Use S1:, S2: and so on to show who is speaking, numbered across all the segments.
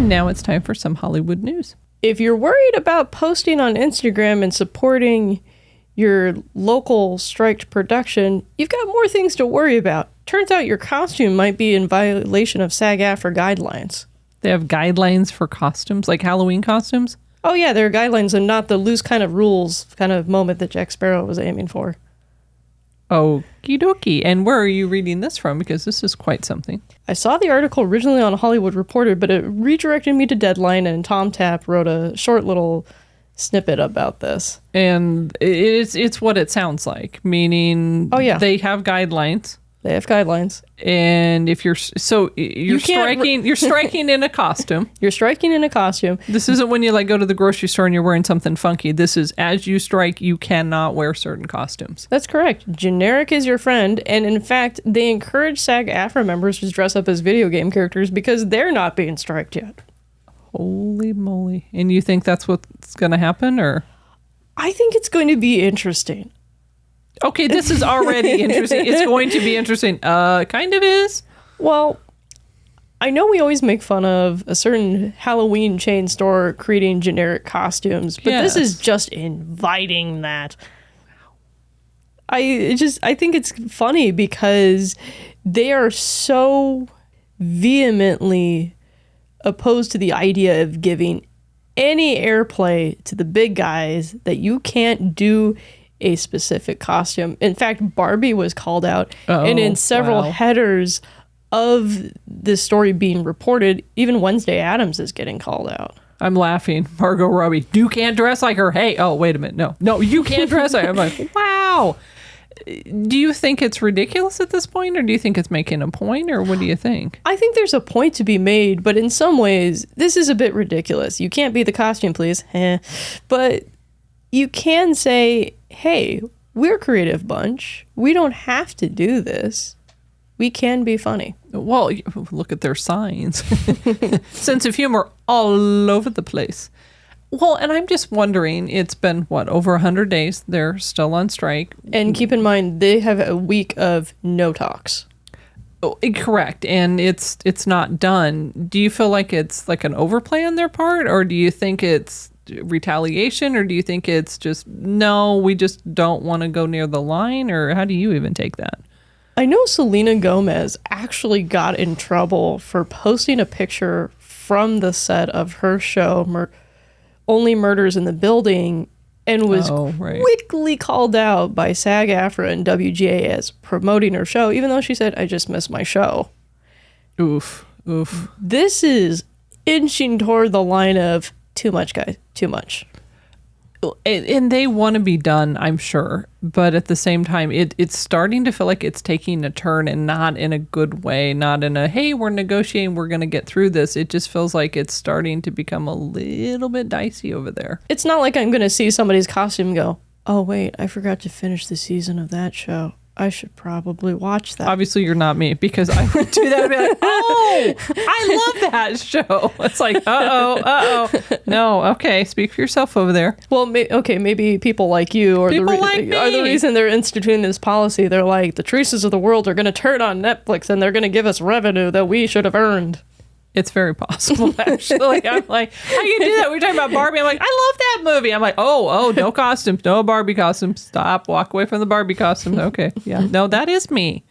S1: now it's time for some Hollywood news.
S2: If you're worried about posting on Instagram and supporting your local striked production, you've got more things to worry about. Turns out your costume might be in violation of SAG-AFTRA guidelines.
S1: They have guidelines for costumes, like Halloween costumes?
S2: Oh yeah, there are guidelines and not the loose kind of rules kind of moment that Jack Sparrow was aiming for.
S1: Okie dokie. And where are you reading this from? Because this is quite something.
S2: I saw the article originally on Hollywood Reporter, but it redirected me to Deadline, and Tom Tapp wrote a short little snippet about this.
S1: And it's what it sounds like, meaning they have guidelines.
S2: They have guidelines.
S1: And if you're striking in a costume.
S2: You're striking in a costume.
S1: This isn't when you go to the grocery store and you're wearing something funky. This is as you strike, you cannot wear certain costumes.
S2: That's correct. Generic is your friend. And in fact, they encourage SAG-AFTRA members to dress up as video game characters because they're not being striked yet.
S1: Holy moly. And you think that's what's going to happen, or?
S2: I think it's going to be interesting.
S1: Okay, this is already interesting. It's going to be interesting. Kind of is.
S2: Well, I know we always make fun of a certain Halloween chain store creating generic costumes, but This is just inviting that. I think it's funny because they are so vehemently opposed to the idea of giving any airplay to the big guys that you can't do a specific costume. In fact, Barbie was called out, and in several headers of this story being reported, even Wednesday Addams is getting called out.
S1: I'm laughing. Margot Robbie, you can't dress like her. Hey, oh, wait a minute. No, you can't dress like her. I'm like, wow. Do you think it's ridiculous at this point, or do you think it's making a point, or what do you think?
S2: I think there's a point to be made, but in some ways, this is a bit ridiculous. You can't be the costume, please. But you can say, hey, we're a creative bunch. We don't have to do this. We can be funny.
S1: Well, look at their signs. Sense of humor all over the place. Well, and I'm just wondering, it's been, over 100 days? They're still on strike.
S2: And keep in mind, they have a week of no talks.
S1: Oh, correct. And it's not done. Do you feel like it's like an overplay on their part? Or do you think it's retaliation? Or do you think it's just, no, we just don't want to go near the line? Or how do you even take that?
S2: I know Selena Gomez actually got in trouble for posting a picture from the set of her show, Only Murders in the Building, and was quickly called out by SAG-AFTRA and WGA as promoting her show, even though she said, I just missed my show.
S1: Oof.
S2: This is inching toward the line of too much, guys, too much.
S1: And they want to be done, I'm sure. But at the same time, it's starting to feel like it's taking a turn, and not in a good way, not in a, hey, we're negotiating, we're going to get through this. It just feels like it's starting to become a little bit dicey over there.
S2: It's not like I'm going to see somebody's costume and go, oh, wait, I forgot to finish the season of that show. I should probably watch that.
S1: Obviously, you're not me, because I would do that and be like, oh, I love that show. It's like, uh-oh. No, okay, speak for yourself over there.
S2: Well, maybe people like you are the reason they're instituting this policy. They're like, the Teresas of the world are going to turn on Netflix, and they're going to give us revenue that we should have earned.
S1: It's very possible, actually. I'm like, how you do that? We were talking about Barbie. I'm like, I love that movie. I'm like, oh, no costumes, no Barbie costumes. Stop, walk away from the Barbie costumes. Okay, yeah. No, that is me.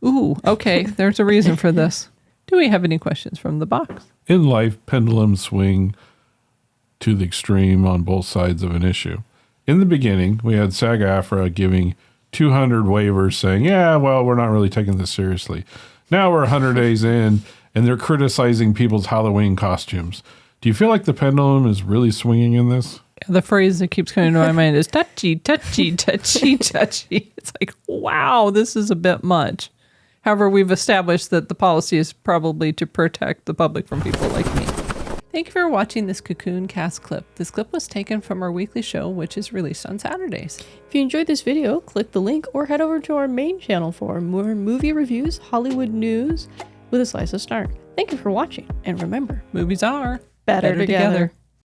S1: Ooh, okay, there's a reason for this. Do we have any questions from the box?
S3: In life, pendulums swing to the extreme on both sides of an issue. In the beginning, we had SAG-AFTRA giving 200 waivers saying, yeah, well, we're not really taking this seriously. Now we're 100 days in, and they're criticizing people's Halloween costumes. Do you feel like the pendulum is really swinging in this?
S1: The phrase that keeps coming to my mind is touchy, touchy, touchy, touchy. It's like, wow, this is a bit much. However, we've established that the policy is probably to protect the public from people like me. Thank you for watching this Cocoon Cast clip. This clip was taken from our weekly show, which is released on Saturdays. If you enjoyed this video, click the link or head over to our main channel for more movie reviews, Hollywood news, with a slice of snark. Thank you for watching, and remember, movies are better together.